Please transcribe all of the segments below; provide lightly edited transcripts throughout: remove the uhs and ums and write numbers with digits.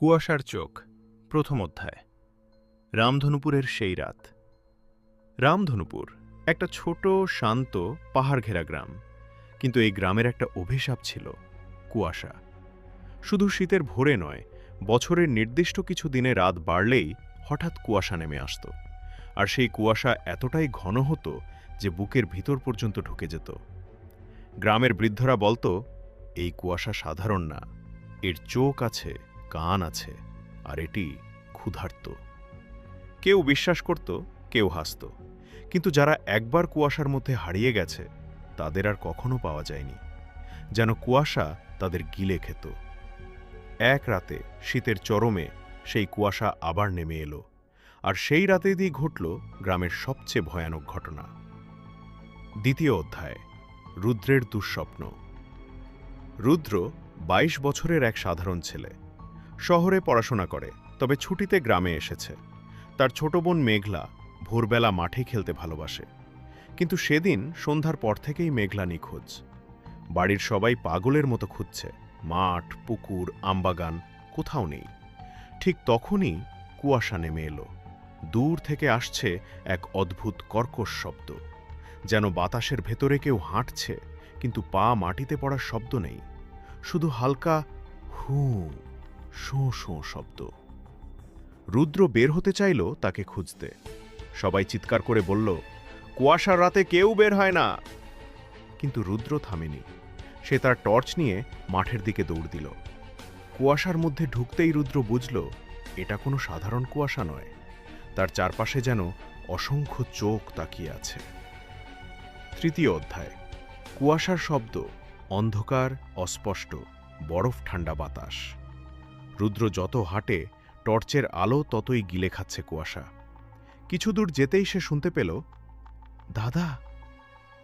কুয়াশার চোখ প্রথম অধ্যায়। রামধনুপুরের সেই রাত। রামধনুপুর একটা ছোট শান্ত পাহাড় ঘেরা গ্রাম, কিন্তু এই গ্রামের একটা অভিশাপ ছিল কুয়াশা। শুধু শীতের ভোরে নয়, বছরের নির্দিষ্ট কিছু দিনে রাত বাড়লেই হঠাৎ কুয়াশা নেমে আসত। আর সেই কুয়াশা এতটাই ঘন হতো যে বুকের ভিতর পর্যন্ত ঢুকে যেত। গ্রামের বৃদ্ধরা বলতো, এই কুয়াশা সাধারণ না, এর চোখ আছে, কান আছে, আর এটি ক্ষুধার্ত। কেউ বিশ্বাস করত, কেউ হাসত, কিন্তু যারা একবার কুয়াশার মধ্যে হারিয়ে গেছে তাদের আর কখনো পাওয়া যায়নি। যেন কুয়াশা তাদের গিলে খেত। এক রাতে শীতের চরমে সেই কুয়াশা আবার নেমে এলো, আর সেই রাতেই ঘটল গ্রামের সবচেয়ে ভয়ানক ঘটনা। দ্বিতীয় অধ্যায়, রুদ্রের দুঃস্বপ্ন। রুদ্র ২২ বছরের এক সাধারণ ছেলে। শহরে পড়াশোনা করে, তবে ছুটিতে গ্রামে এসেছে। তার ছোট বোন মেঘলা ভোরবেলা মাঠে খেলতে ভালোবাসে, কিন্তু সেদিন সন্ধ্যার পর থেকেই মেঘলা নিখোঁজ। বাড়ির সবাই পাগলের মতো খুঁজছে, মাঠ, পুকুর, আমবাগান, কোথাও নেই। ঠিক তখনই কুয়াশা নেমে এলো। দূর থেকে আসছে এক অদ্ভুত কর্কশ শব্দ, যেন বাতাসের ভেতরে কেউ হাঁটছে, কিন্তু পা মাটিতে পড়ার শব্দ নেই, শুধু হালকা হু শোঁ শোঁ শব্দ। রুদ্র বের হতে চাইল তাকে খুঁজতে। সবাই চিৎকার করে বলল, কুয়াশার রাতে কেউ বের হয় না। কিন্তু রুদ্র থামেনি। সে তার টর্চ নিয়ে মাঠের দিকে দৌড় দিল। কুয়াশার মধ্যে ঢুকতেই রুদ্র বুঝল, এটা কোনো সাধারণ কুয়াশা নয়। তার চারপাশে যেন অসংখ্য চোখ তাকিয়ে আছে। তৃতীয় অধ্যায়, কুয়াশার শব্দ, অন্ধকার, অস্পষ্ট, বরফ ঠান্ডা বাতাস। রুদ্র যত হাঁটে, টর্চের আলো ততই গিলে খাচ্ছে কুয়াশা। কিছু দূর যেতেই সে শুনতে পেল, দাদা,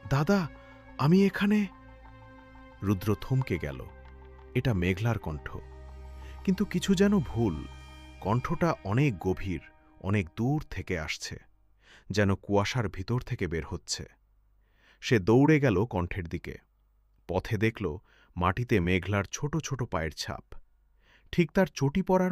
দাদা, আমি এখানে। রুদ্র থমকে গেল। এটা মেঘলার কণ্ঠ, কিন্তু কিছু যেন ভুল। কণ্ঠটা অনেক গভীর, অনেক দূর থেকে আসছে, যেন কুয়াশার ভিতর থেকে বের হচ্ছে। সে দৌড়ে গেল কণ্ঠের দিকে। পথে দেখল মাটিতে মেঘলার ছোট ছোট পায়ের ছাপ, ঠিক তার চটি পড়ার